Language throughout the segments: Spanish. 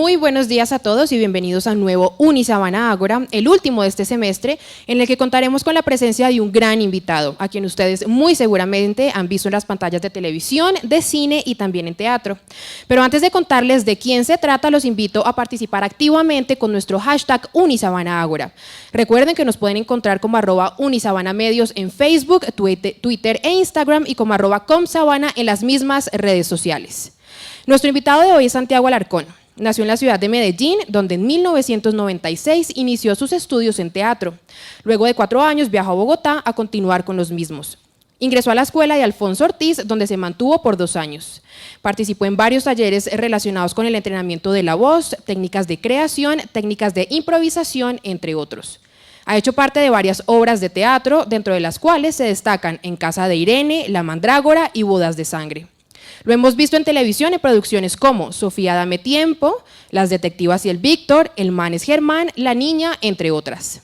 Muy buenos días a todos y bienvenidos a un nuevo Unisabana Ágora, el último de este semestre, en el que contaremos con la presencia de un gran invitado, a quien ustedes muy seguramente han visto en las pantallas de televisión, de cine y también en teatro. Pero antes de contarles de quién se trata, los invito a participar activamente con nuestro hashtag Unisabana Ágora. Recuerden que nos pueden encontrar como @unisabanamedios en Facebook, Twitter e Instagram y como @comsabana en las mismas redes sociales. Nuestro invitado de hoy es Santiago Alarcón. Nació en la ciudad de Medellín, donde en 1996 inició sus estudios en teatro. Luego de 4 años viajó a Bogotá a continuar con los mismos. Ingresó a la escuela de Alfonso Ortiz, donde se mantuvo por 2 años. Participó en varios talleres relacionados con el entrenamiento de la voz, técnicas de creación, técnicas de improvisación, entre otros. Ha hecho parte de varias obras de teatro, dentro de las cuales se destacan En casa de Irene, La Mandrágora y Bodas de Sangre. Lo hemos visto en televisión en producciones como Sofía Dame Tiempo, Las Detectivas y el Víctor, El Man es Germán, La Niña, entre otras.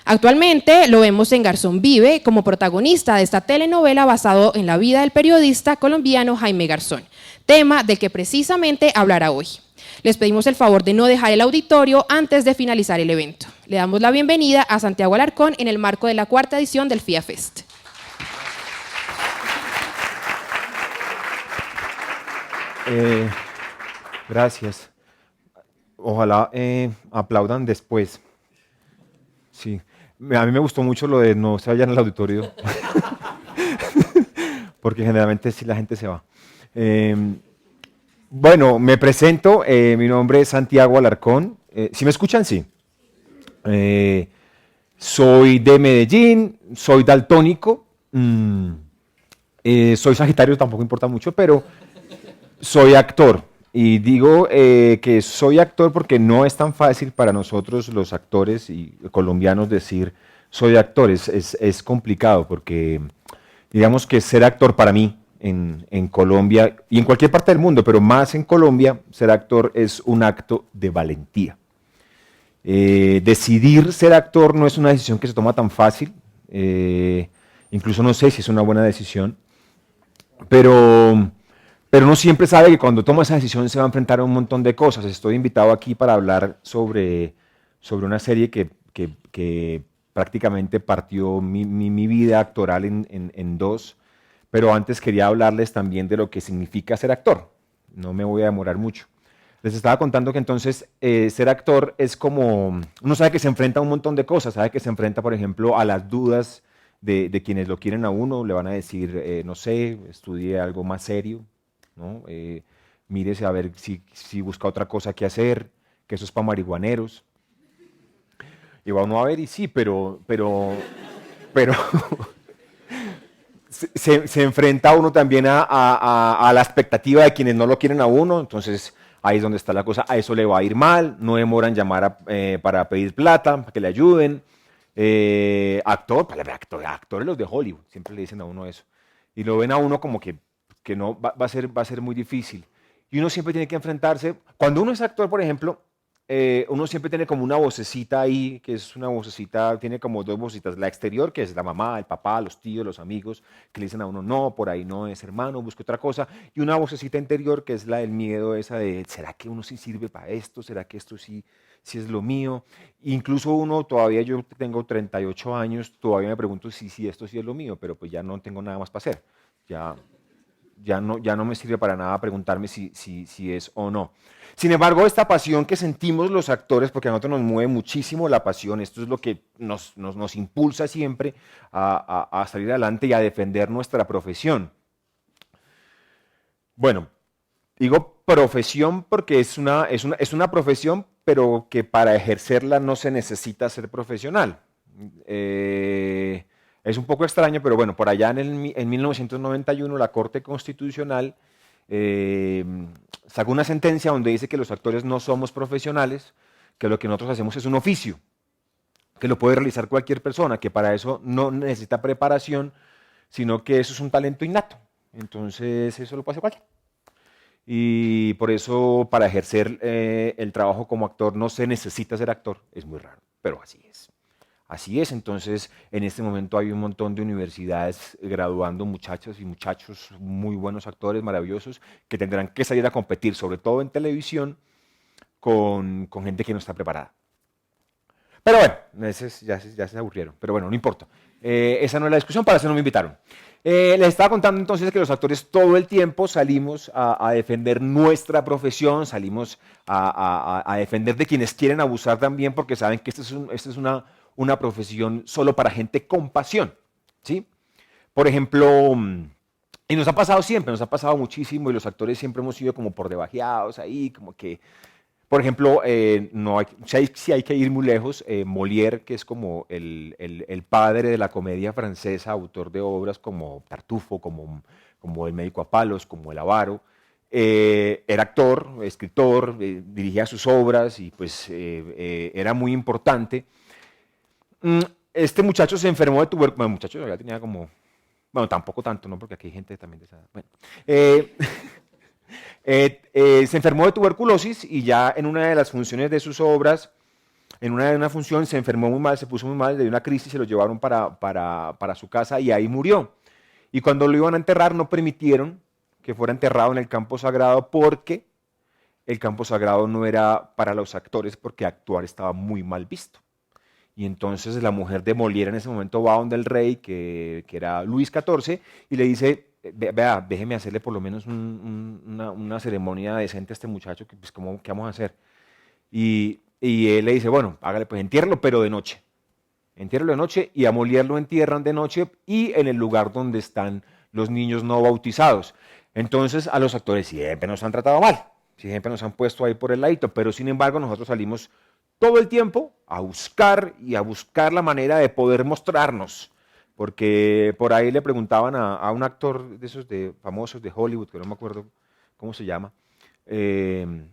Actualmente lo vemos en Garzón Vive como protagonista de esta telenovela basado en la vida del periodista colombiano Jaime Garzón, tema del que precisamente hablará hoy. Les pedimos el favor de no dejar el auditorio antes de finalizar el evento. Le damos la bienvenida a Santiago Alarcón en el marco de la 4ª edición del FIA Fest. Gracias. Ojalá aplaudan después. Sí. A mí me gustó mucho lo de no se vayan al auditorio, porque generalmente sí la gente se va. Bueno, me presento, mi nombre es Santiago Alarcón. ¿Sí me escuchan? Sí. Soy de Medellín, soy daltónico, soy sagitario, tampoco importa mucho, pero soy actor. Y digo que soy actor porque no es tan fácil para nosotros los actores y colombianos decir soy actor, es complicado porque digamos que ser actor para mí en Colombia y en cualquier parte del mundo, pero más en Colombia, ser actor es un acto de valentía. Decidir ser actor no es una decisión que se toma tan fácil, incluso no sé si es una buena decisión, pero uno siempre sabe que cuando toma esa decisión se va a enfrentar a un montón de cosas. Estoy invitado aquí para hablar sobre una serie que prácticamente partió mi vida actoral en dos, pero antes quería hablarles también de lo que significa ser actor. No me voy a demorar mucho. Les estaba contando que entonces ser actor es como, uno sabe que se enfrenta a un montón de cosas, sabe que se enfrenta, por ejemplo, a las dudas de quienes lo quieren a uno, le van a decir, no sé, estudie algo más serio, ¿no? Mírese a ver si busca otra cosa que hacer, que eso es para marihuaneros. Y va uno a ver y sí, pero se enfrenta uno también a la expectativa de quienes no lo quieren a uno, entonces ahí es donde está la cosa, a eso le va a ir mal, no demoran llamar para pedir plata, para que le ayuden. Actores los de Hollywood, siempre le dicen a uno eso. Y lo ven a uno como que no va a ser muy difícil. Y uno siempre tiene que enfrentarse. Cuando uno es actor, por ejemplo, uno siempre tiene como una vocecita ahí, que es una vocecita, tiene como 2 vocecitas. La exterior, que es la mamá, el papá, los tíos, los amigos, que le dicen a uno, no, por ahí no es hermano, busque otra cosa. Y una vocecita interior, que es la del miedo, esa de, ¿será que uno sí sirve para esto? ¿Será que esto sí es lo mío? Incluso uno, todavía yo tengo 38 años, todavía me pregunto si esto sí es lo mío, pero pues ya no tengo nada más para hacer. Ya no me sirve para nada preguntarme si es o no. Sin embargo, esta pasión que sentimos los actores, porque a nosotros nos mueve muchísimo la pasión, esto es lo que nos impulsa siempre a salir adelante y a defender nuestra profesión. Bueno, digo profesión porque es una profesión, pero que para ejercerla no se necesita ser profesional. Es un poco extraño, pero bueno, por allá en 1991 la Corte Constitucional sacó una sentencia donde dice que los actores no somos profesionales, que lo que nosotros hacemos es un oficio, que lo puede realizar cualquier persona, que para eso no necesita preparación, sino que eso es un talento innato. Entonces eso lo puede hacer cualquiera. Y por eso para ejercer el trabajo como actor no se necesita ser actor, es muy raro, pero así es. Así es, entonces en este momento hay un montón de universidades graduando muchachas y muchachos muy buenos actores, maravillosos, que tendrán que salir a competir, sobre todo en televisión, con gente que no está preparada. Pero bueno, ya se aburrieron, pero bueno, no importa. Esa no es la discusión, para eso no me invitaron. Les estaba contando entonces que los actores todo el tiempo salimos a defender nuestra profesión, salimos a defender de quienes quieren abusar también, porque saben que esta es una profesión solo para gente con pasión, ¿sí? Por ejemplo, y nos ha pasado siempre, nos ha pasado muchísimo, y los actores siempre hemos sido como por debajeados ahí, como que... Por ejemplo, si hay que ir muy lejos, Molière, que es como el padre de la comedia francesa, autor de obras como Tartufo, como El médico a palos, como El avaro, era actor, escritor, dirigía sus obras y pues era muy importante. Este muchacho se enfermó de tuberculosis, bueno, muchacho ya tenía como, bueno, tampoco tanto, ¿no? Porque aquí hay gente también de esa edad. Bueno, se enfermó de tuberculosis y ya en una de las funciones de sus obras, en una función se enfermó muy mal, se puso muy mal, le dio una crisis, se lo llevaron para su casa y ahí murió. Y cuando lo iban a enterrar no permitieron que fuera enterrado en el campo sagrado porque el campo sagrado no era para los actores porque actuar estaba muy mal visto. Y entonces la mujer de Molière en ese momento va donde el rey, que era Luis XIV, y le dice, vea, déjeme hacerle por lo menos una ceremonia decente a este muchacho, que pues, ¿qué vamos a hacer? Y él le dice, bueno, hágale pues, entiérralo, pero de noche. Entiérralo de noche, y a Molière lo entierran de noche y en el lugar donde están los niños no bautizados. Entonces a los actores siempre nos han tratado mal, siempre nos han puesto ahí por el ladito, pero sin embargo nosotros salimos todo el tiempo a buscar la manera de poder mostrarnos. Porque por ahí le preguntaban a un actor de esos famosos de Hollywood, que no me acuerdo cómo se llama, qué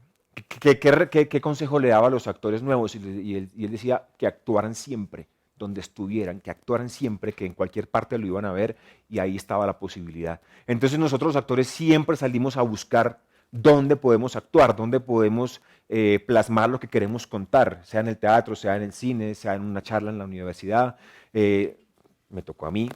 consejo le daba a los actores nuevos. Y él decía que actuaran siempre, donde estuvieran, que actuaran siempre, que en cualquier parte lo iban a ver y ahí estaba la posibilidad. Entonces nosotros los actores siempre salimos a buscar dónde podemos actuar, dónde podemos plasmar lo que queremos contar, sea en el teatro, sea en el cine, sea en una charla en la universidad. Me tocó a mí,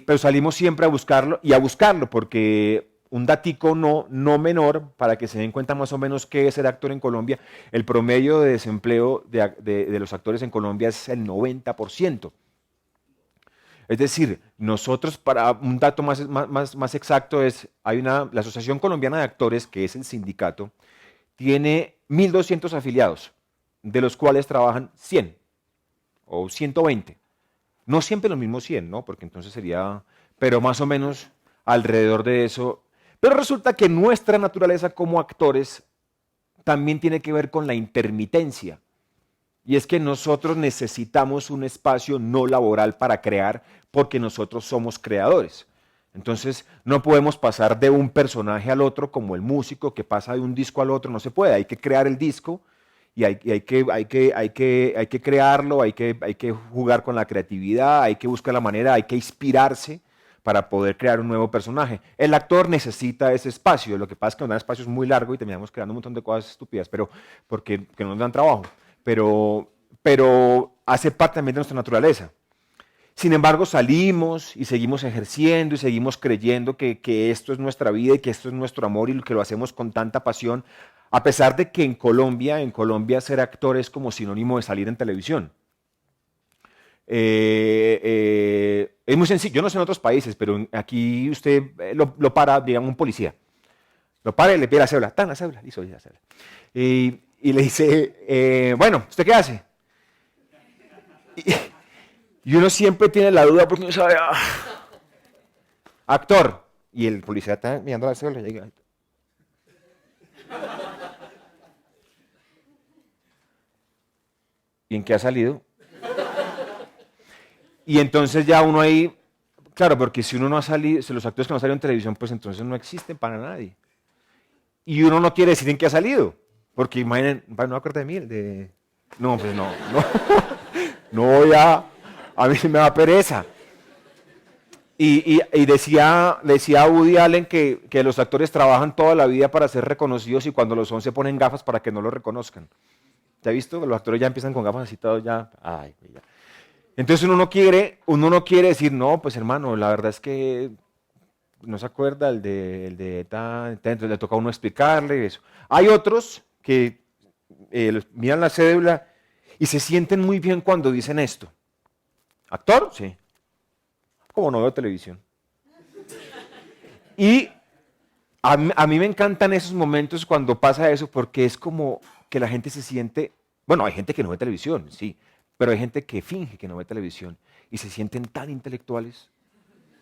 pero salimos siempre a buscarlo y a buscarlo porque un datico no menor para que se den cuenta más o menos qué es ser actor en Colombia. El promedio de desempleo de los actores en Colombia es el 90%. Es decir, nosotros, para un dato más exacto, la Asociación Colombiana de Actores, que es el sindicato, tiene 1.200 afiliados, de los cuales trabajan 100 o 120. No siempre los mismos 100, ¿no? Porque entonces sería, pero más o menos alrededor de eso. Pero resulta que nuestra naturaleza como actores también tiene que ver con la intermitencia. Y es que nosotros necesitamos un espacio no laboral para crear porque nosotros somos creadores. Entonces no podemos pasar de un personaje al otro como el músico que pasa de un disco al otro, no se puede, hay que crear el disco. Y hay que crearlo, hay que jugar con la creatividad, hay que buscar la manera, hay que inspirarse para poder crear un nuevo personaje. El actor necesita ese espacio, lo que pasa es que nos dan espacios muy largos y terminamos creando un montón de cosas estúpidas, pero porque que no nos dan trabajo, pero hace parte también de nuestra naturaleza. Sin embargo, salimos y seguimos ejerciendo y seguimos creyendo que esto es nuestra vida y que esto es nuestro amor y que lo hacemos con tanta pasión, a pesar de que en Colombia ser actor es como sinónimo de salir en televisión. Es muy sencillo, yo no sé en otros países, pero aquí usted lo para, digamos, un policía. Lo para y le pide la cédula, la cédula, listo, la cédula. Y le dice, bueno, ¿usted qué hace? Y uno siempre tiene la duda porque uno sabe, actor. Y el policía está mirando la cédula y llega. ¿Y en qué ha salido? Y entonces ya uno ahí, claro, porque si uno no ha salido, si los actores que no salieron en televisión, pues entonces no existen para nadie. Y uno no quiere decir en qué ha salido, porque imaginen, no me acuerdo de mí, no, pues no voy a mí se me da pereza. Y decía Woody Allen que los actores trabajan toda la vida para ser reconocidos y cuando lo son se ponen gafas para que no lo reconozcan. ¿Te has visto? Los actores ya empiezan con gafas así todos ya. Ay, ya. Entonces uno no quiere decir, no, pues hermano, la verdad es que no se acuerda entonces le toca a uno explicarle eso. Hay otros que miran la cédula y se sienten muy bien cuando dicen esto. ¿Actor? Sí. Como no veo televisión. Y a mí me encantan esos momentos cuando pasa eso porque es como que la gente se siente, bueno, hay gente que no ve televisión, sí, pero hay gente que finge que no ve televisión y se sienten tan intelectuales,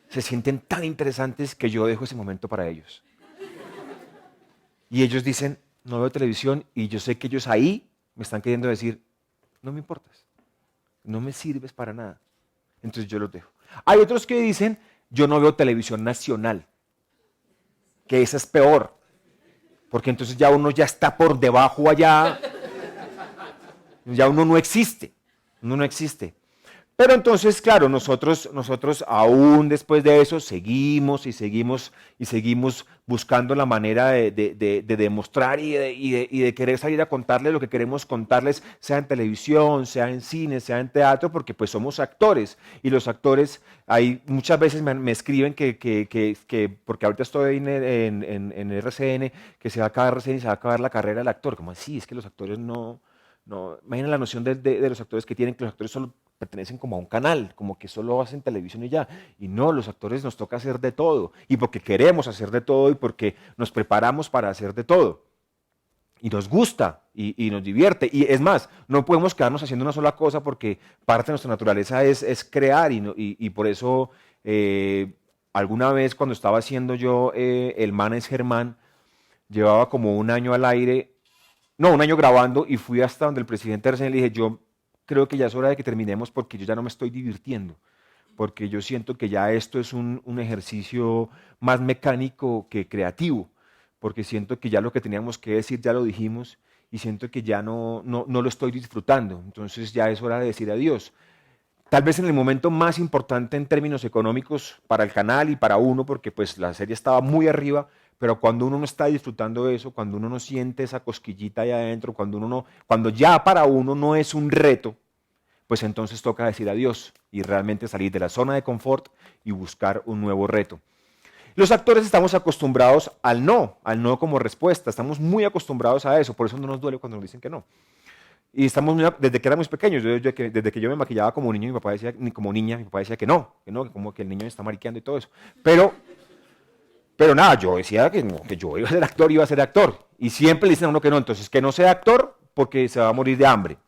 se sienten tan interesantes que yo dejo ese momento para ellos. Y ellos dicen, no veo televisión y yo sé que ellos ahí me están queriendo decir, no me importas, no me sirves para nada. Entonces yo los dejo. Hay otros que dicen, yo no veo televisión nacional, que esa es peor, porque entonces ya uno ya está por debajo allá, ya uno no existe, uno no existe. Pero entonces, claro, nosotros aún después de eso seguimos buscando la manera de demostrar y de querer salir a contarles lo que queremos contarles, sea en televisión, sea en cine, sea en teatro, porque pues somos actores. Y los actores, hay muchas veces me escriben porque ahorita estoy en RCN, que se va a acabar RCN y se va a acabar la carrera del actor. Como así, es que los actores no, imaginen la noción de los actores que tienen, que los actores solo pertenecen como a un canal, como que solo hacen televisión y ya. Y no, los actores nos toca hacer de todo, y porque queremos hacer de todo, y porque nos preparamos para hacer de todo. Y nos gusta, y nos divierte. Y es más, no podemos quedarnos haciendo una sola cosa, porque parte de nuestra naturaleza es crear, y por eso alguna vez cuando estaba haciendo yo El Man es Germán, llevaba como un año al aire, no, un año grabando, y fui hasta donde el presidente Arsenal y le dije, yo creo que ya es hora de que terminemos porque yo ya no me estoy divirtiendo, porque yo siento que ya esto es un ejercicio más mecánico que creativo, porque siento que ya lo que teníamos que decir ya lo dijimos y siento que ya no lo estoy disfrutando, entonces ya es hora de decir adiós. Tal vez en el momento más importante en términos económicos para el canal y para uno, porque pues la serie estaba muy arriba, pero cuando uno no está disfrutando eso, cuando uno no siente esa cosquillita ahí adentro, cuando ya para uno no es un reto, pues entonces toca decir adiós y realmente salir de la zona de confort y buscar un nuevo reto. Los actores estamos acostumbrados al no como respuesta, estamos muy acostumbrados a eso, por eso no nos duele cuando nos dicen que no. Y desde que éramos pequeños, desde que yo me maquillaba como niño, mi papá decía, como niña, mi papá decía que no, que como que el niño está mariqueando y todo eso. Pero nada, yo decía que, no, que yo iba a ser actor. Y siempre le dicen a uno que no, entonces que no sea actor porque se va a morir de hambre.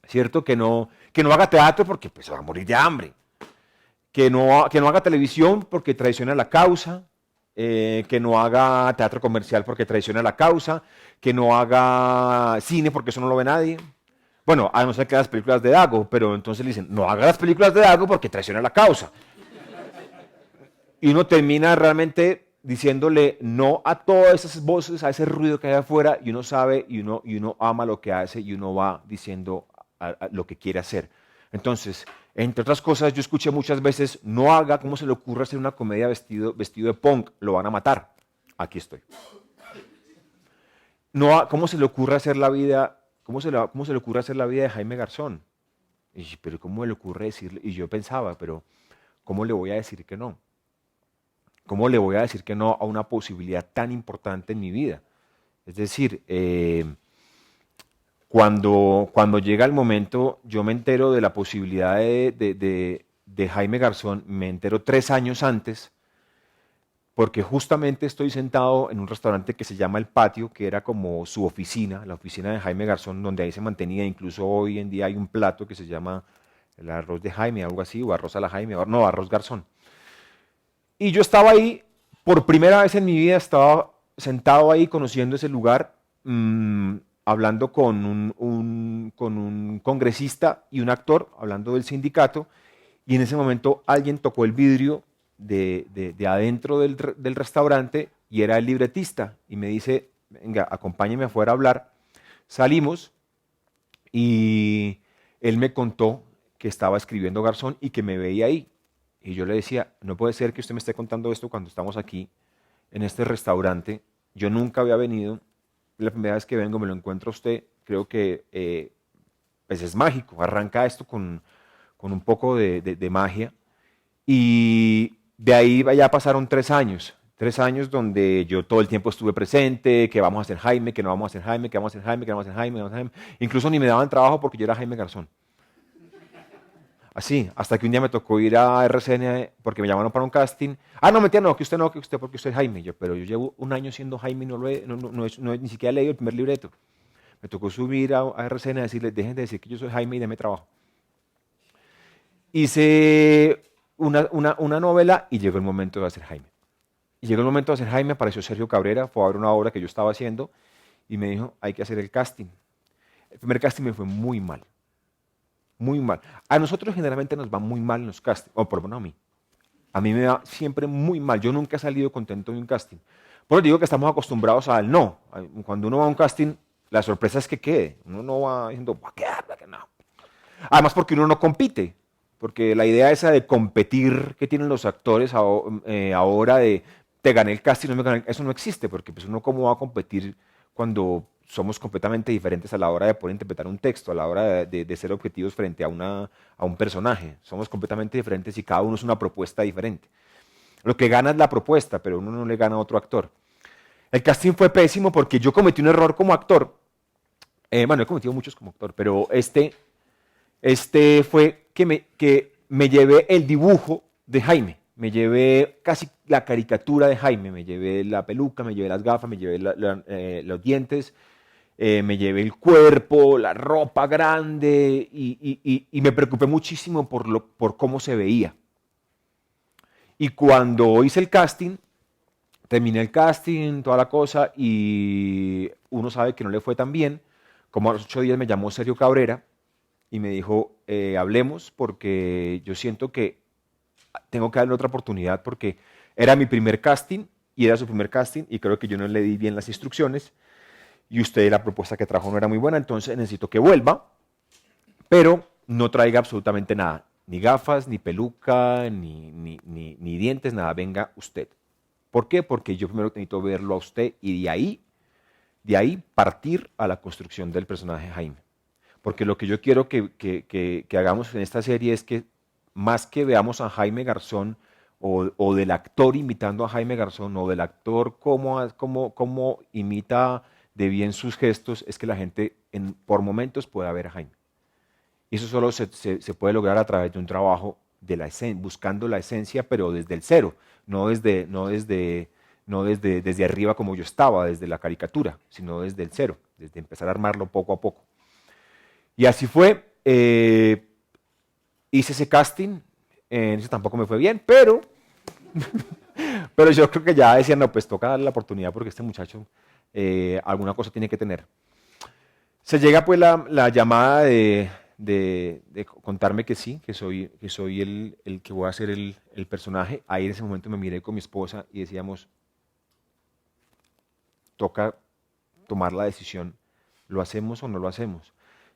¿Cierto? Que no haga teatro porque pues, se va a morir de hambre. Que no haga televisión porque traiciona la causa. Que no haga teatro comercial porque traiciona la causa. Que no haga cine porque eso no lo ve nadie. Bueno, a no ser que las películas de Dago, pero entonces le dicen, no haga las películas de Dago porque traiciona la causa. Y uno termina realmente diciéndole no a todas esas voces, a ese ruido que hay afuera, y uno sabe y uno ama lo que hace y uno va diciendo a lo que quiere hacer. Entonces, entre otras cosas, yo escuché muchas veces, no haga, ¿cómo se le ocurre hacer una comedia vestido de punk? Lo van a matar. Aquí estoy. No, ¿cómo se le ocurre hacer la vida, cómo se le ocurre hacer la vida de Jaime Garzón? Pero ¿cómo le ocurre decirle? Y yo pensaba, pero ¿cómo le voy a decir que no? ¿Cómo le voy a decir que no a una posibilidad tan importante en mi vida? Es decir, cuando llega el momento, yo me entero de la posibilidad de Jaime Garzón, me entero 3 años antes, porque justamente estoy sentado en un restaurante que se llama El Patio, que era como su oficina, la oficina de Jaime Garzón, donde ahí se mantenía, incluso hoy en día hay un plato que se llama el arroz de Jaime, algo así, o arroz a la Jaime, no, arroz Garzón. Y yo estaba ahí, por primera vez en mi vida, estaba sentado ahí conociendo ese lugar, hablando con un congresista y un actor, hablando del sindicato, y en ese momento alguien tocó el vidrio de adentro del restaurante y era el libretista, y me dice, venga, acompáñeme afuera a hablar. Salimos y él me contó que estaba escribiendo Garzón y que me veía ahí. Y yo le decía, no puede ser que usted me esté contando esto cuando estamos aquí, en este restaurante. Yo nunca había venido, la primera vez que vengo me lo encuentro a usted. Creo que pues es mágico, arranca esto con un poco de magia. Y de ahí ya pasaron 3 años. 3 años donde yo todo el tiempo estuve presente, que vamos a hacer Jaime, que no vamos a hacer Jaime, que vamos a hacer Jaime, que vamos a hacer Jaime, que vamos a hacer Jaime. Incluso ni me daban trabajo porque yo era Jaime Garzón. Así, hasta que un día me tocó ir a RCN porque me llamaron para un casting. Ah, no, mentira, no, que usted porque usted es Jaime. Yo, pero yo llevo un año siendo Jaime y no ni siquiera he leído el primer libreto. Me tocó subir a RCN a decirles, dejen de decir que yo soy Jaime y denme trabajo. Hice una novela y llegó el momento de hacer Jaime. Y llegó el momento de hacer Jaime, apareció Sergio Cabrera, fue a ver una obra que yo estaba haciendo y me dijo, hay que hacer el casting. El primer casting me fue muy mal. Muy mal. A nosotros generalmente nos va muy mal en los castings, o por lo menos a mí. A mí me va siempre muy mal. Yo nunca he salido contento de un casting. Por eso digo que estamos acostumbrados al no. Cuando uno va a un casting, la sorpresa es que quede. Uno no va diciendo, va a quedar, va a quedar, no. Además porque uno no compite. Porque la idea esa de competir que tienen los actores ahora de te gané el casting, no me gané, eso no existe. Porque pues uno cómo va a competir cuando somos completamente diferentes a la hora de poder interpretar un texto, a la hora de ser objetivos frente a un personaje. Somos completamente diferentes y cada uno es una propuesta diferente. Lo que gana es la propuesta, pero uno no le gana a otro actor. El casting fue pésimo porque yo cometí un error como actor. Bueno, he cometido muchos como actor, pero este fue que me llevé el dibujo de Jaime. Me llevé casi la caricatura de Jaime. Me llevé la peluca, me llevé las gafas, me llevé los dientes, me llevé el cuerpo, la ropa grande y me preocupé muchísimo por cómo se veía. Y cuando hice el casting, terminé el casting, toda la cosa, y uno sabe que no le fue tan bien, como a los 8 días me llamó Sergio Cabrera y me dijo, hablemos porque yo siento que tengo que darle otra oportunidad porque era mi primer casting y era su primer casting y creo que yo no le di bien las instrucciones y usted la propuesta que trajo no era muy buena, entonces necesito que vuelva, pero no traiga absolutamente nada, ni gafas, ni peluca, ni dientes, nada, venga usted. ¿Por qué? Porque yo primero necesito verlo a usted y de ahí partir a la construcción del personaje Jaime. Porque lo que yo quiero que hagamos en esta serie es que más que veamos a Jaime Garzón o del actor imitando a Jaime Garzón o del actor cómo imita de bien sus gestos, es que la gente por momentos pueda ver a Jaime. Y eso solo se puede lograr a través de un trabajo buscando la esencia, pero desde el cero, no desde arriba como yo estaba, desde la caricatura, sino desde el cero, desde empezar a armarlo poco a poco. Y así fue. Hice ese casting, eso tampoco me fue bien, pero yo creo que ya decían, no, pues toca darle la oportunidad porque este muchacho alguna cosa tiene que tener. Se llega pues la llamada de contarme que sí, que soy el que voy a ser el personaje. Ahí en ese momento me miré con mi esposa y decíamos, toca tomar la decisión, ¿lo hacemos o no lo hacemos?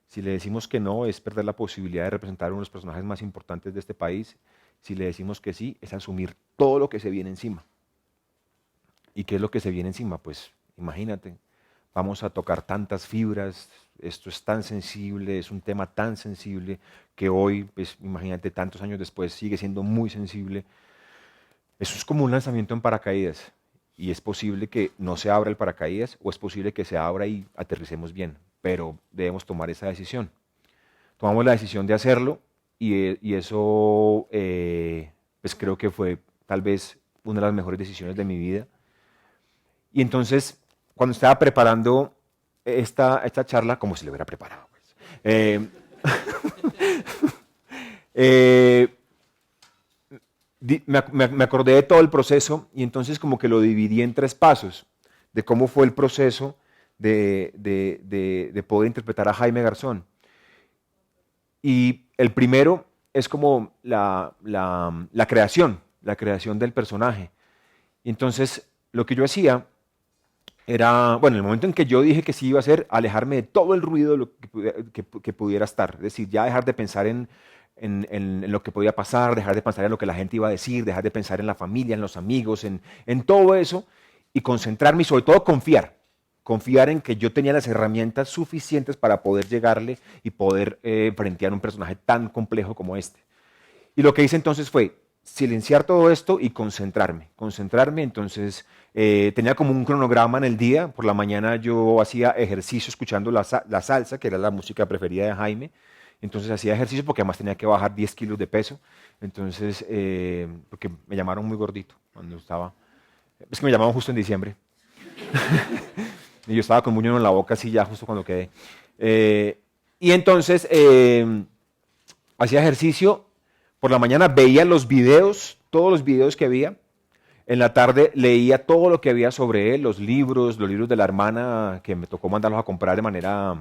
Si le decimos que no, es perder la posibilidad de representar a uno de los personajes más importantes de este país. Si le decimos que sí, es asumir todo lo que se viene encima. ¿Y qué es lo que se viene encima? Pues imagínate, vamos a tocar tantas fibras, esto es tan sensible, es un tema tan sensible que hoy, pues imagínate, tantos años después sigue siendo muy sensible. Eso es como un lanzamiento en paracaídas. Y es posible que no se abra el paracaídas o es posible que se abra y aterricemos bien, pero debemos tomar esa decisión. Tomamos la decisión de hacerlo y eso pues creo que fue tal vez una de las mejores decisiones de mi vida. Y entonces, cuando estaba preparando esta charla, como si lo hubiera preparado, pues, me acordé de todo el proceso y entonces como que lo dividí en 3 pasos de cómo fue el proceso de poder interpretar a Jaime Garzón. Y el primero es como la creación del personaje. Y entonces lo que yo hacía era, bueno, en el momento en que yo dije que sí iba a hacer, alejarme de todo el ruido de lo que pudiera estar. Es decir, ya dejar de pensar en lo que podía pasar, dejar de pensar en lo que la gente iba a decir, dejar de pensar en la familia, en los amigos, en todo eso y concentrarme y sobre todo confiar en que yo tenía las herramientas suficientes para poder llegarle y poder frentear un personaje tan complejo como este. Y lo que hice entonces fue, silenciar todo esto y concentrarme. Entonces tenía como un cronograma en el día. Por la mañana yo hacía ejercicio escuchando la salsa, que era la música preferida de Jaime. Entonces hacía ejercicio porque además tenía que bajar 10 kilos de peso. Entonces, porque me llamaron muy gordito cuando estaba. Es que me llamaron justo en diciembre. Y yo estaba con muñón en la boca así ya justo cuando quedé. Y entonces hacía ejercicio. Por la mañana veía los videos, todos los videos que había. En la tarde leía todo lo que había sobre él, los libros de la hermana que me tocó mandarlos a comprar de manera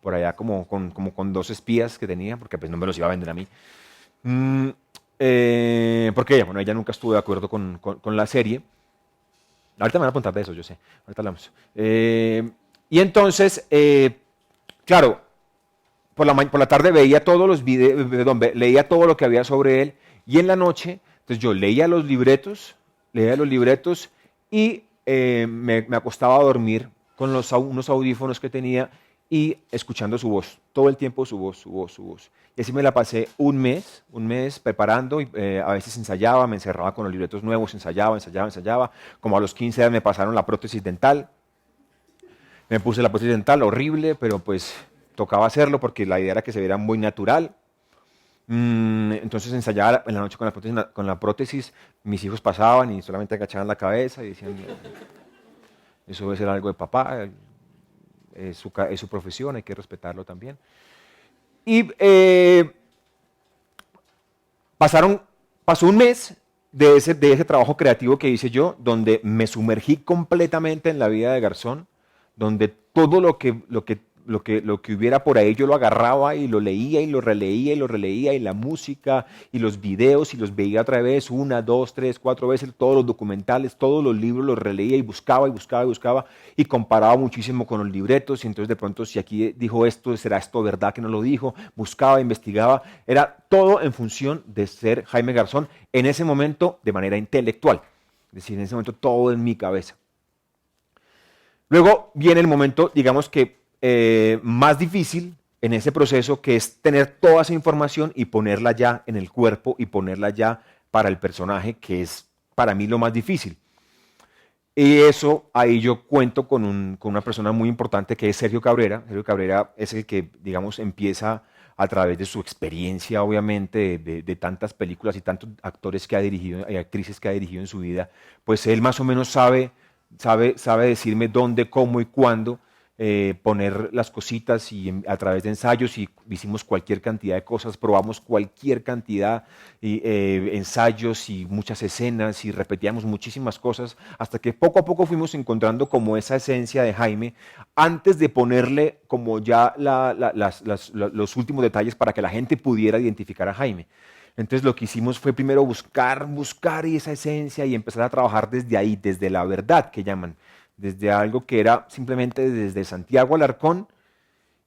por allá como con 2 espías que tenía, porque pues no me los iba a vender a mí. Porque ella nunca estuvo de acuerdo con la serie. Ahorita me van a apuntar de eso, yo sé. Ahorita hablamos. Y entonces, claro, por la tarde veía todos los videos, perdón, leía todo lo que había sobre él. Y en la noche, entonces yo leía los libretos y me acostaba a dormir con unos audífonos que tenía y escuchando su voz, todo el tiempo su voz. Y así me la pasé un mes preparando, y a veces ensayaba, me encerraba con los libretos nuevos, ensayaba. Como a los 15 años me pasaron la prótesis dental. Me puse la prótesis dental, horrible, pero pues tocaba hacerlo porque la idea era que se viera muy natural. Entonces ensayaba en la noche con la prótesis, mis hijos pasaban y solamente agachaban la cabeza y decían, eso debe ser algo de papá, es su profesión, hay que respetarlo también. Y pasó un mes de ese trabajo creativo que hice yo, donde me sumergí completamente en la vida de Garzón, donde todo lo que hubiera por ahí yo lo agarraba y lo leía y lo releía y la música y los videos y los veía otra vez 1, 2, 3, 4 veces, todos los documentales, todos los libros los releía y buscaba y comparaba muchísimo con los libretos, y entonces de pronto si aquí dijo esto, ¿será esto verdad que no lo dijo? Buscaba, investigaba, era todo en función de ser Jaime Garzón en ese momento de manera intelectual, es decir, en ese momento todo en mi cabeza. Luego viene el momento, digamos que más difícil en ese proceso, que es tener toda esa información y ponerla ya en el cuerpo y ponerla ya para el personaje, que es para mí lo más difícil. Y eso, ahí yo cuento con una persona muy importante que es Sergio Cabrera. Sergio Cabrera es el que, digamos, empieza a través de su experiencia, obviamente, de tantas películas y tantos actores que ha dirigido y actrices que ha dirigido en su vida, pues él más o menos sabe decirme dónde, cómo y cuándo poner las cositas, y a través de ensayos, y hicimos cualquier cantidad de cosas, probamos cualquier cantidad de ensayos y muchas escenas y repetíamos muchísimas cosas hasta que poco a poco fuimos encontrando como esa esencia de Jaime antes de ponerle como ya los últimos detalles para que la gente pudiera identificar a Jaime. Entonces lo que hicimos fue primero buscar esa esencia y empezar a trabajar desde ahí, desde la verdad que llaman, desde algo que era simplemente desde Santiago Alarcón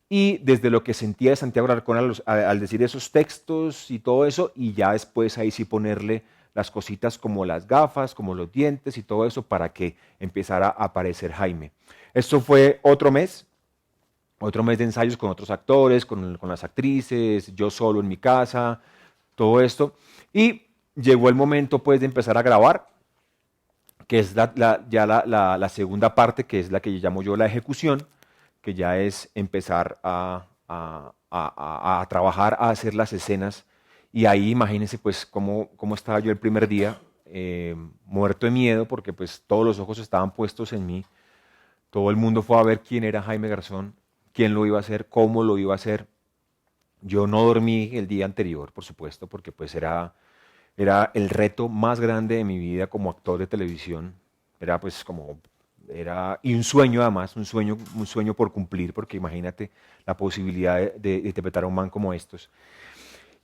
y desde lo que sentía de Santiago Alarcón al decir esos textos y todo eso, y ya después ahí sí ponerle las cositas como las gafas, como los dientes y todo eso para que empezara a aparecer Jaime. Esto fue otro mes de ensayos con otros actores, con las actrices, yo solo en mi casa, todo esto, y llegó el momento pues de empezar a grabar, que es ya la segunda parte, que es la que llamo yo la ejecución, que ya es empezar a trabajar, a hacer las escenas, y ahí imagínense pues cómo estaba yo el primer día, muerto de miedo, porque pues todos los ojos estaban puestos en mí, todo el mundo fue a ver quién era Jaime Garzón, quién lo iba a hacer, cómo lo iba a hacer. Yo no dormí el día anterior, por supuesto, porque pues era el reto más grande de mi vida como actor de televisión. Y un sueño además, un sueño por cumplir, porque imagínate la posibilidad de interpretar a un man como estos.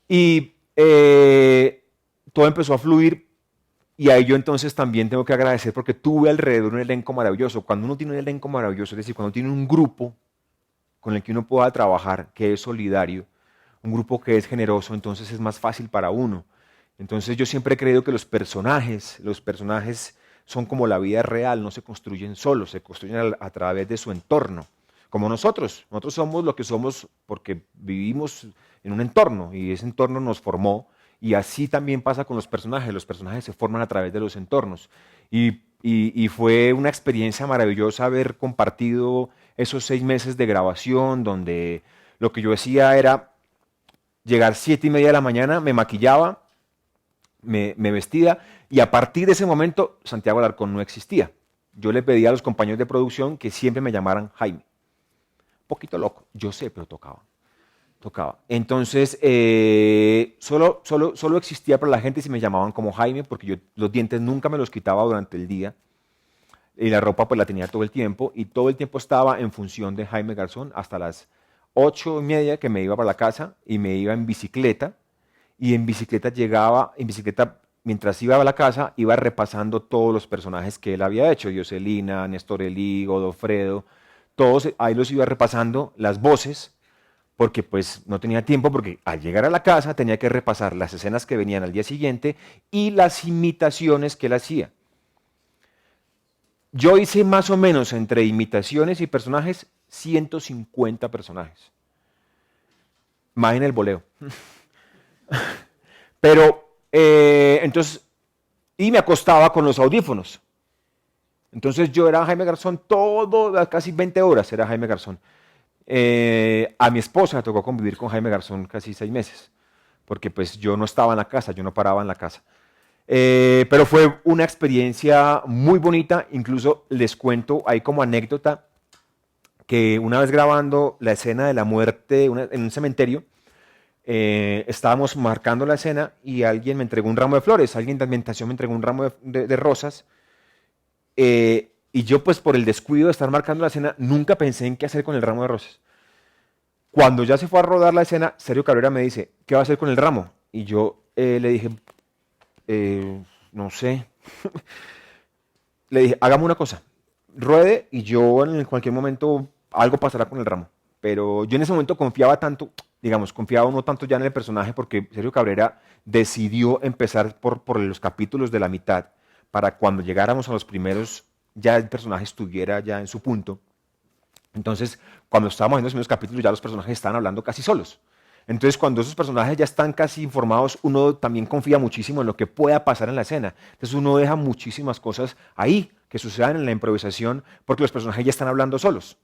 Y todo empezó a fluir, y ahí yo entonces también tengo que agradecer porque tuve alrededor un elenco maravilloso. Cuando uno tiene un elenco maravilloso, es decir, cuando tiene un grupo con el que uno pueda trabajar, que es solidario, un grupo que es generoso, entonces es más fácil para uno. Entonces yo siempre he creído que los personajes son como la vida real, no se construyen solos, se construyen a través de su entorno. Como nosotros somos lo que somos porque vivimos en un entorno y ese entorno nos formó Y así también pasa con los personajes se forman a través de los entornos. Y fue una experiencia maravillosa haber compartido esos 6 meses de grabación donde lo que yo hacía era llegar 7:30 de la mañana, me maquillaba, me vestía y a partir de ese momento Santiago Alarcón no existía. Yo le pedía a los compañeros de producción que siempre me llamaran Jaime. Un poquito loco, yo sé, pero tocaba. Entonces, solo existía para la gente si me llamaban como Jaime, porque yo los dientes nunca me los quitaba durante el día y la ropa pues la tenía todo el tiempo y todo el tiempo estaba en función de Jaime Garzón hasta las 8:30 que me iba para la casa y me iba en bicicleta y en bicicleta mientras iba a la casa iba repasando todos los personajes que él había hecho, Jocelina, Néstor Elí, Godofredo, todos ahí los iba repasando, las voces, porque pues no tenía tiempo, porque al llegar a la casa tenía que repasar las escenas que venían al día siguiente y las imitaciones que él hacía. Yo hice más o menos entre imitaciones y personajes 150 personajes. Más en el voleo. Pero, entonces, y me acostaba con los audífonos. Entonces yo era Jaime Garzón casi 20 horas era Jaime Garzón. A mi esposa le tocó convivir con Jaime Garzón casi 6 meses, porque pues yo no estaba en la casa, yo no paraba en la casa. Pero fue una experiencia muy bonita, incluso les cuento ahí como anécdota que una vez grabando la escena de la muerte en un cementerio, estábamos marcando la escena y alguien me entregó un ramo de flores, alguien de ambientación me entregó un ramo de rosas, y yo pues por el descuido de estar marcando la escena nunca pensé en qué hacer con el ramo de rosas. Cuando ya se fue a rodar la escena, Sergio Cabrera me dice, ¿qué va a hacer con el ramo? Y yo le dije, no sé. Le dije, hagamos una cosa, ruede y yo en cualquier momento algo pasará con el ramo. Pero yo en ese momento confiaba tanto, confiaba no tanto ya en el personaje porque Sergio Cabrera decidió empezar por los capítulos de la mitad para cuando llegáramos a los primeros ya el personaje estuviera ya en su punto. Entonces, cuando estábamos en los primeros capítulos ya los personajes estaban hablando casi solos. Entonces, cuando esos personajes ya están casi informados, uno también confía muchísimo en lo que pueda pasar en la escena. Entonces, uno deja muchísimas cosas ahí que sucedan en la improvisación porque los personajes ya están hablando solos.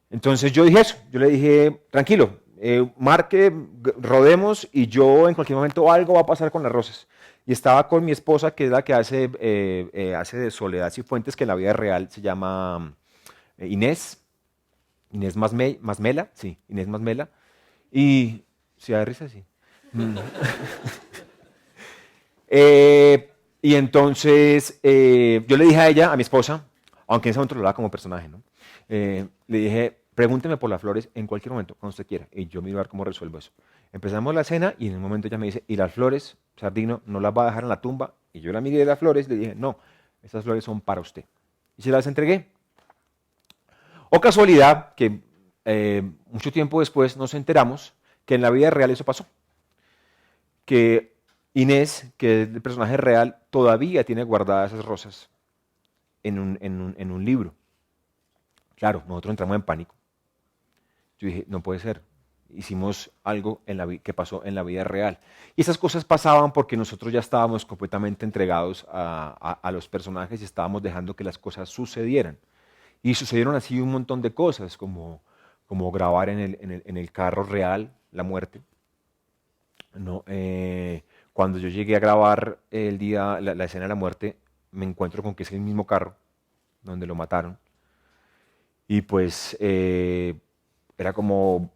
Entonces, yo dije eso. Yo le dije, tranquilo, marque, rodemos y yo en cualquier momento algo va a pasar con las rosas. Y estaba con mi esposa, que es la que hace de Soledad Cifuentes, que en la vida real se llama Inés Masmela, sí, Inés Masmela. Y, ¿se da risa? Sí. Y entonces yo le dije a ella, a mi esposa, aunque en ese momento lo hablaba como personaje, ¿no? Le dije, pregúnteme por las flores en cualquier momento, cuando usted quiera, y yo miro a ver cómo resuelvo eso. Empezamos la escena y en un momento ella me dice, ¿y las flores, Sardino, no las va a dejar en la tumba? Y yo la miré de las flores y le dije, no, esas flores son para usted. Y se las entregué. O casualidad que mucho tiempo después nos enteramos que en la vida real eso pasó. Que Inés, que es el personaje real, todavía tiene guardadas esas rosas en un libro. Claro, nosotros entramos en pánico. Yo dije, no puede ser. Hicimos algo que pasó en la vida real. Y esas cosas pasaban porque nosotros ya estábamos completamente entregados a los personajes y estábamos dejando que las cosas sucedieran. Y sucedieron así un montón de cosas, como grabar en el carro real la muerte. ¿No? Cuando yo llegué a grabar la escena de la muerte, me encuentro con que es el mismo carro donde lo mataron. Y pues era como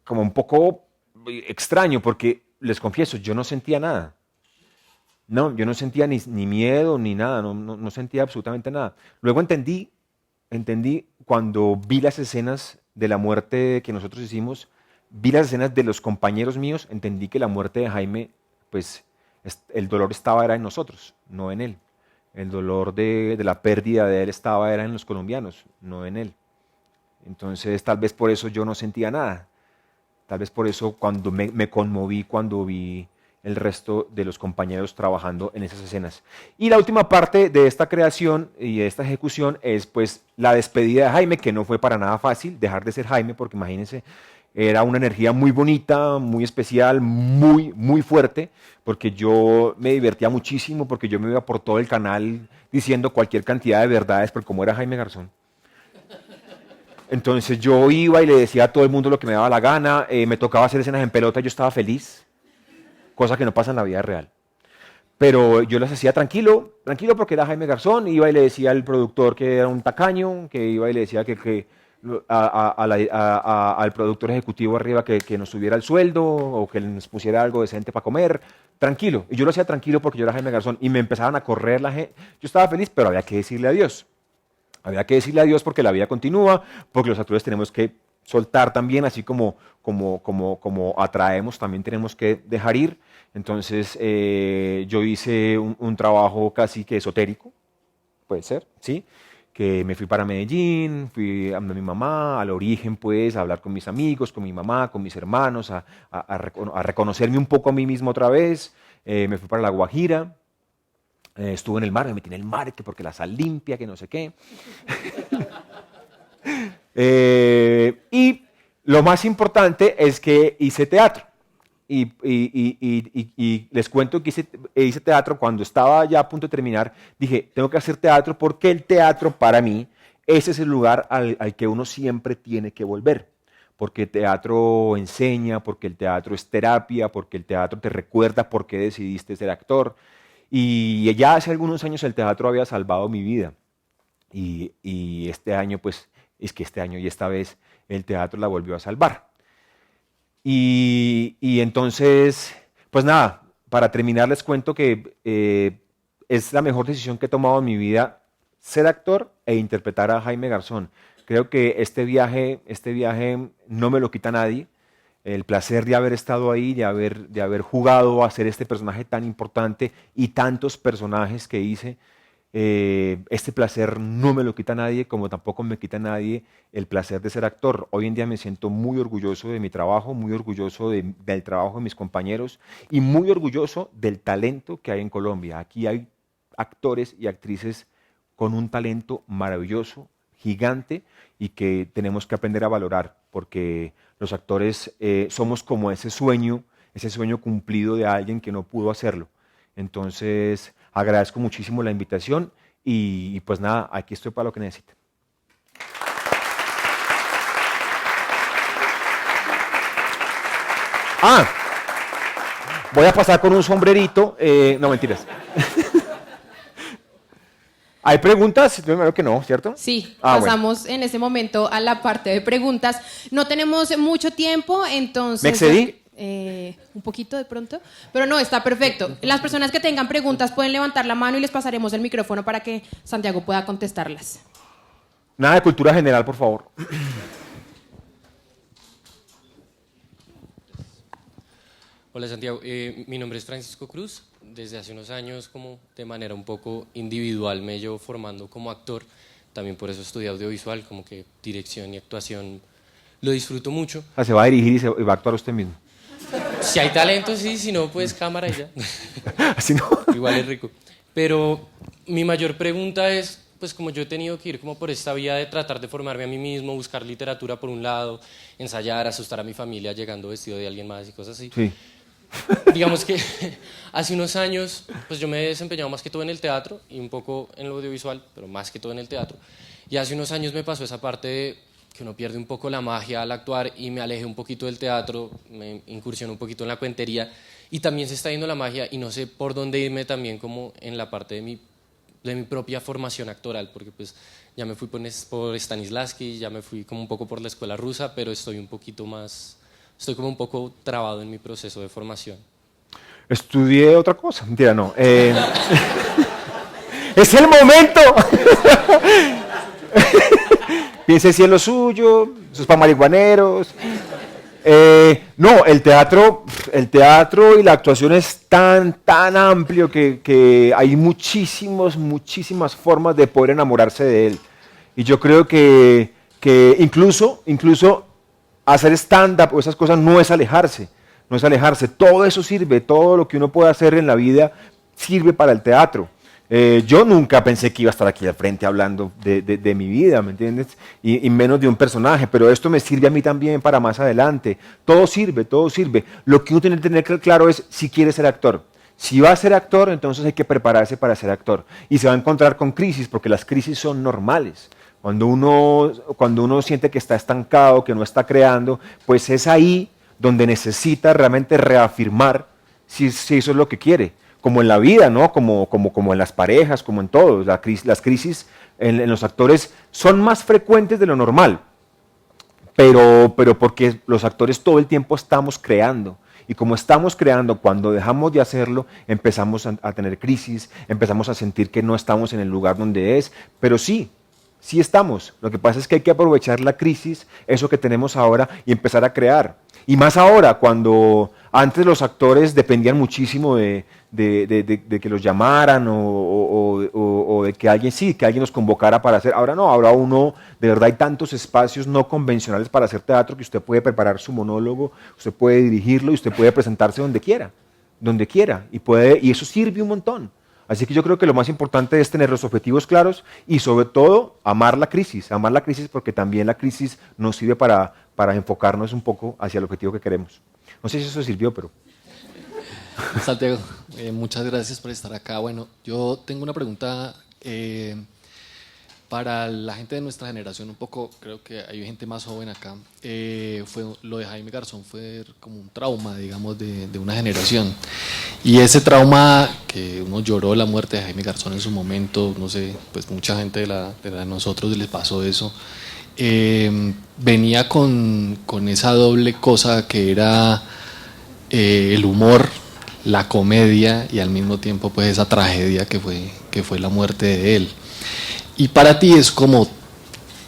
un poco extraño, porque les confieso, yo no sentía nada. No, yo no sentía ni miedo ni nada, no sentía absolutamente nada. Luego entendí cuando vi las escenas de la muerte que nosotros hicimos, vi las escenas de los compañeros míos, entendí que la muerte de Jaime, pues el dolor era en nosotros, no en él. El dolor de la pérdida de él era en los colombianos, no en él. Entonces tal vez por eso yo no sentía nada. Tal vez por eso cuando me conmoví cuando vi el resto de los compañeros trabajando en esas escenas. Y la última parte de esta creación y de esta ejecución es pues la despedida de Jaime, que no fue para nada fácil dejar de ser Jaime, porque imagínense, Era una energía muy bonita, muy especial, muy, muy fuerte, porque yo me divertía muchísimo, porque yo me iba por todo el canal diciendo cualquier cantidad de verdades, porque como era Jaime Garzón. Entonces yo iba y le decía a todo el mundo lo que me daba la gana, me tocaba hacer escenas en pelota, yo estaba feliz, cosa que no pasa en la vida real. Pero yo las hacía tranquilo, tranquilo porque era Jaime Garzón, iba y le decía al productor que era un tacaño, que iba y le decía al productor ejecutivo arriba que nos subiera el sueldo o que nos pusiera algo decente para comer, tranquilo. Y yo lo hacía tranquilo porque yo era Jaime Garzón y me empezaban a correr la gente. Yo estaba feliz, pero había que decirle adiós. Había que decirle adiós porque la vida continúa, porque los actores tenemos que soltar también, así como atraemos, también tenemos que dejar ir. Entonces yo hice un trabajo casi que esotérico, puede ser, ¿sí? Que me fui para Medellín, fui a mi mamá, al origen, pues, a hablar con mis amigos, con mi mamá, con mis hermanos, a reconocerme un poco a mí mismo otra vez. Me fui para La Guajira, estuve en el mar, me metí en el mar, que porque la sal limpia, que no sé qué. Y lo más importante es que hice teatro. Y les cuento que hice teatro cuando estaba ya a punto de terminar. Dije, tengo que hacer teatro porque el teatro para mí, ese es el lugar al que uno siempre tiene que volver. Porque el teatro enseña, porque el teatro es terapia, porque el teatro te recuerda por qué decidiste ser actor. Y ya hace algunos años el teatro había salvado mi vida. Y este año, pues, es que este año y esta vez el teatro la volvió a salvar. Y entonces, pues nada, para terminar les cuento que es la mejor decisión que he tomado en mi vida ser actor e interpretar a Jaime Garzón. Creo que este viaje no me lo quita nadie. El placer de haber estado ahí, de haber jugado a ser este personaje tan importante y tantos personajes que hice, este placer no me lo quita nadie, como tampoco me quita nadie el placer de ser actor. Hoy en día me siento muy orgulloso de mi trabajo, muy orgulloso del trabajo de mis compañeros y muy orgulloso del talento que hay en Colombia. Aquí hay actores y actrices con un talento maravilloso, gigante, y que tenemos que aprender a valorar, porque los actores somos como ese sueño cumplido de alguien que no pudo hacerlo. Entonces, agradezco muchísimo la invitación y pues nada, aquí estoy para lo que necesiten. Voy a pasar con un sombrerito. No, mentiras. ¿Hay preguntas? Primero que no, ¿cierto? Sí, bueno. pasamos en ese momento a la parte de preguntas. No tenemos mucho tiempo, entonces... ¿Me excedí? Un poquito de pronto, pero no, está perfecto. Las personas que tengan preguntas pueden levantar la mano y les pasaremos el micrófono para que Santiago pueda contestarlas. Nada de cultura general, por favor. Hola Santiago, mi nombre es Francisco Cruz. Desde hace unos años, como de manera un poco individual, me llevo formando como actor. También por eso estudié audiovisual, como que dirección y actuación lo disfruto mucho. Se va a dirigir y va a actuar usted mismo. Si hay talento, sí, si no, pues cámara y ya. Así no. Igual es rico. Pero mi mayor pregunta es, pues como yo he tenido que ir como por esta vía de tratar de formarme a mí mismo, buscar literatura por un lado, ensayar, asustar a mi familia llegando vestido de alguien más y cosas así. Sí. Digamos que hace unos años pues yo me he desempeñado más que todo en el teatro y un poco en lo audiovisual, pero más que todo en el teatro. Y hace unos años me pasó esa parte de que uno pierde un poco la magia al actuar y me alejé un poquito del teatro, me incursioné un poquito en la cuentería y también se está yendo la magia y no sé por dónde irme también como en la parte de mi propia formación actoral, porque pues ya me fui por Stanislavski, ya me fui como un poco por la escuela rusa, pero estoy como un poco trabado en mi proceso de formación. Estudié otra cosa, mentira, no. ¡Es el momento! Piense si es lo suyo, eso es para marihuaneros. No, el teatro y la actuación es tan amplio que hay muchísimas formas de poder enamorarse de él. Y yo creo que incluso hacer stand-up o esas cosas no es alejarse. Todo eso sirve, todo lo que uno puede hacer en la vida sirve para el teatro. Yo nunca pensé que iba a estar aquí al frente hablando de mi vida, ¿me entiendes? Y menos de un personaje, pero esto me sirve a mí también para más adelante. Todo sirve, todo sirve. Lo que uno tiene que tener claro es si quiere ser actor. Si va a ser actor, entonces hay que prepararse para ser actor. Y se va a encontrar con crisis, porque las crisis son normales. Cuando uno siente que está estancado, que no está creando, pues es ahí donde necesita realmente reafirmar si eso es lo que quiere. Como en la vida, ¿no? Como en las parejas, como en todo. Las crisis en los actores son más frecuentes de lo normal, pero porque los actores todo el tiempo estamos creando. Y como estamos creando, cuando dejamos de hacerlo, empezamos a tener crisis, empezamos a sentir que no estamos en el lugar donde es, pero sí estamos. Lo que pasa es que hay que aprovechar la crisis, eso que tenemos ahora, y empezar a crear. Y más ahora, cuando antes los actores dependían muchísimo de que los llamaran o de que alguien los convocara para hacer. Ahora no, ahora de verdad hay tantos espacios no convencionales para hacer teatro que usted puede preparar su monólogo, usted puede dirigirlo y usted puede presentarse donde quiera, y eso sirve un montón. Así que yo creo que lo más importante es tener los objetivos claros y sobre todo amar la crisis porque también la crisis nos sirve para enfocarnos un poco hacia el objetivo que queremos. No sé si eso sirvió, pero... Santiago, muchas gracias por estar acá. Bueno, yo tengo una pregunta para la gente de nuestra generación, un poco, creo que hay gente más joven acá. Lo de Jaime Garzón fue como un trauma, digamos, de una generación. Y ese trauma que uno lloró la muerte de Jaime Garzón en su momento, no sé, pues mucha gente de nosotros les pasó eso. Venía con esa doble cosa que era el humor, la comedia y al mismo tiempo pues esa tragedia que fue la muerte de él. Y para ti es como,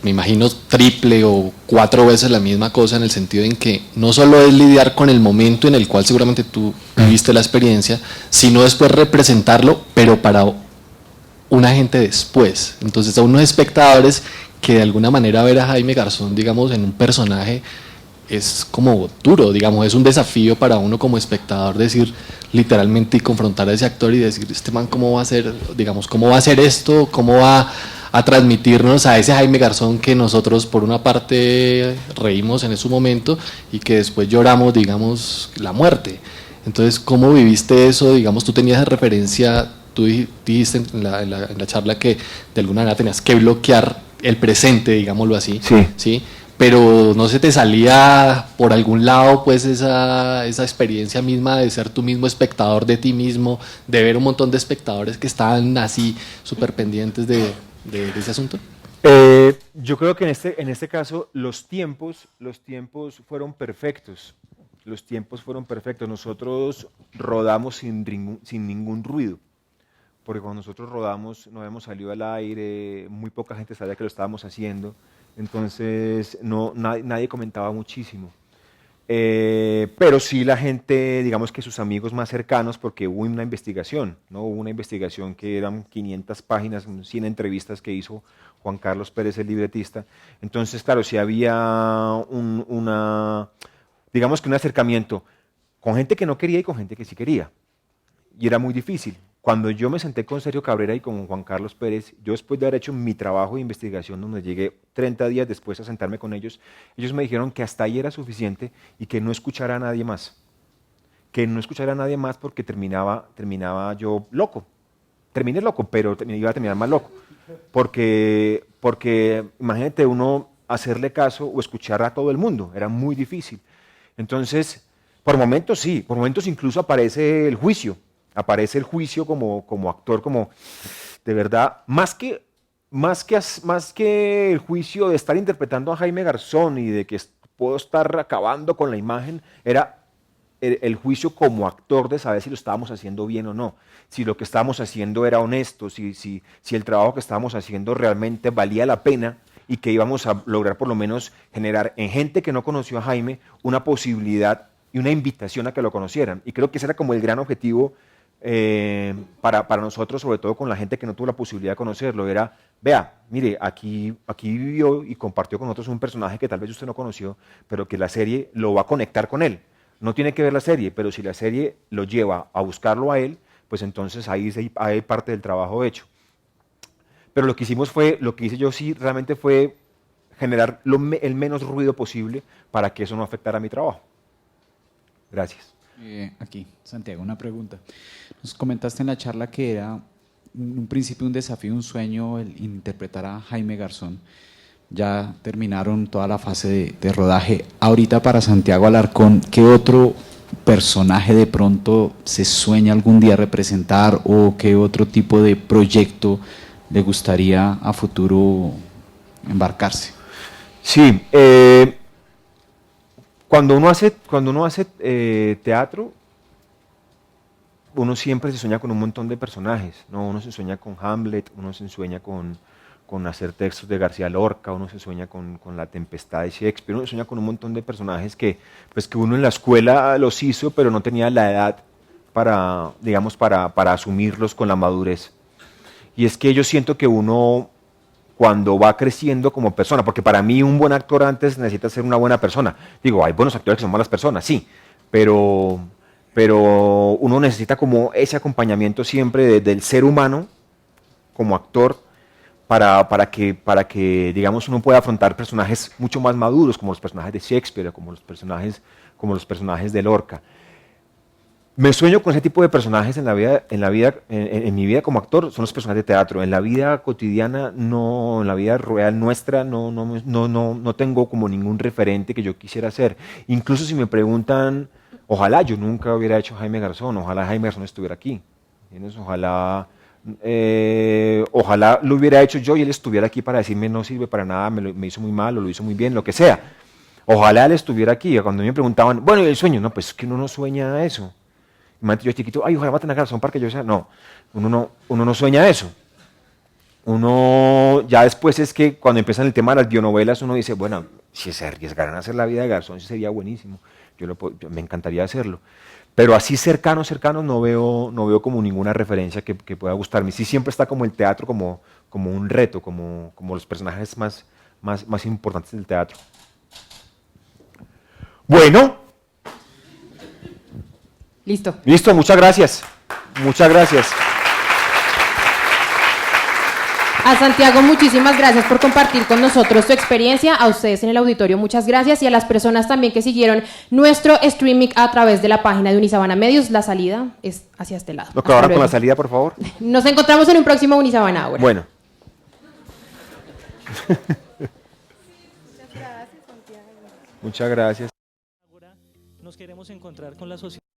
me imagino, triple o 4 veces la misma cosa, en el sentido en que no solo es lidiar con el momento en el cual seguramente tú viviste la experiencia, sino después representarlo, pero para una gente después. Entonces a unos espectadores que de alguna manera ver a Jaime Garzón, digamos, en un personaje es como duro, digamos, es un desafío para uno como espectador decir literalmente y confrontar a ese actor y decir, este man cómo va a hacer, digamos, cómo va a hacer esto, cómo va a transmitirnos a ese Jaime Garzón que nosotros por una parte reímos en ese momento y que después lloramos, digamos, la muerte. Entonces, ¿cómo viviste eso? Digamos, tú tenías de referencia, tú dijiste en la charla que de alguna manera tenías que bloquear el presente, digámoslo así, ¿sí? Pero no se te salía por algún lado pues esa experiencia misma de ser tú mismo espectador de ti mismo, de ver un montón de espectadores que estaban así súper pendientes de ese asunto. Yo creo que en este caso los tiempos fueron perfectos. Nosotros rodamos sin ningún ruido. Porque cuando nosotros rodamos no habíamos salido al aire, muy poca gente sabía que lo estábamos haciendo, entonces nadie comentaba muchísimo. Pero sí la gente, digamos que sus amigos más cercanos, porque hubo una investigación, ¿no? Hubo una investigación que eran 500 páginas, 100 entrevistas que hizo Juan Carlos Pérez, el libretista. Entonces, claro, sí había digamos que un acercamiento con gente que no quería y con gente que sí quería. Y era muy difícil. Cuando yo me senté con Sergio Cabrera y con Juan Carlos Pérez, yo después de haber hecho mi trabajo de investigación, donde llegué 30 días después a sentarme con ellos me dijeron que hasta ahí era suficiente y que no escuchara a nadie más. Que no escuchara a nadie más porque terminaba yo loco. Terminé loco, pero iba a terminar más loco. Porque imagínate uno hacerle caso o escuchar a todo el mundo, era muy difícil. Entonces, por momentos sí, por momentos incluso aparece el juicio como actor, como de verdad, más que el juicio de estar interpretando a Jaime Garzón y de que puedo estar acabando con la imagen, era el juicio como actor de saber si lo estábamos haciendo bien o no, si lo que estábamos haciendo era honesto, si el trabajo que estábamos haciendo realmente valía la pena y que íbamos a lograr por lo menos generar en gente que no conoció a Jaime una posibilidad y una invitación a que lo conocieran. Y creo que ese era como el gran objetivo para nosotros, sobre todo con la gente que no tuvo la posibilidad de conocerlo, era, vea, mire, aquí vivió y compartió con nosotros un personaje que tal vez usted no conoció, pero que la serie lo va a conectar con él. No tiene que ver la serie, pero si la serie lo lleva a buscarlo a él, pues entonces ahí hay parte del trabajo hecho. Pero lo que hice yo sí realmente fue generar el menos ruido posible para que eso no afectara mi trabajo. Gracias. Aquí, Santiago, una pregunta. Nos comentaste en la charla que era en un principio un desafío, un sueño el interpretar a Jaime Garzón. Ya terminaron toda la fase de rodaje. Ahorita para Santiago Alarcón, ¿qué otro personaje de pronto se sueña algún día representar o qué otro tipo de proyecto le gustaría a futuro embarcarse? Sí, cuando uno hace teatro, uno siempre se sueña con un montón de personajes, ¿no? Uno se sueña con Hamlet, uno se sueña con hacer textos de García Lorca, uno se sueña con La Tempestad de Shakespeare, uno se sueña con un montón de personajes que uno en la escuela los hizo, pero no tenía la edad para, digamos, para asumirlos con la madurez. Y es que yo siento que uno, cuando va creciendo como persona, porque para mí un buen actor antes necesita ser una buena persona. Digo, hay buenos actores que son malas personas, sí, pero uno necesita como ese acompañamiento siempre del ser humano como actor para que, digamos, uno pueda afrontar personajes mucho más maduros, como los personajes de Shakespeare, como los personajes de Lorca. Me sueño con ese tipo de personajes en mi vida como actor, son los personajes de teatro. En la vida cotidiana, no, en la vida real nuestra, no tengo como ningún referente que yo quisiera hacer. Incluso si me preguntan, ojalá yo nunca hubiera hecho Jaime Garzón, ojalá Jaime Garzón estuviera aquí. ¿Entiendes? Ojalá lo hubiera hecho yo y él estuviera aquí para decirme no sirve para nada, me hizo muy mal o lo hizo muy bien, lo que sea. Ojalá él estuviera aquí. Cuando me preguntaban, bueno, ¿y el sueño? No, pues es que uno no sueña eso. Imagínate yo chiquito, ay, ojalá maten a Garzón para que yo sea. No, uno no sueña eso. Uno, ya después es que cuando empiezan el tema de las bionovelas, uno dice, bueno, si se arriesgaran a hacer la vida de Garzón, sí sería buenísimo. Me encantaría hacerlo. Pero así cercanos no veo como ninguna referencia que pueda gustarme. Sí siempre está como el teatro como un reto, como los personajes más importantes del teatro. Bueno. Listo, muchas gracias. Muchas gracias. A Santiago, muchísimas gracias por compartir con nosotros su experiencia. A ustedes en el auditorio, muchas gracias. Y a las personas también que siguieron nuestro streaming a través de la página de Unisabana Medios. La salida es hacia este lado. ¿Lo que ahora con la salida, por favor? Nos encontramos en un próximo Unisabana ahora. Bueno. Muchas gracias, Santiago. Muchas gracias. Ahora nos queremos encontrar con la sociedad.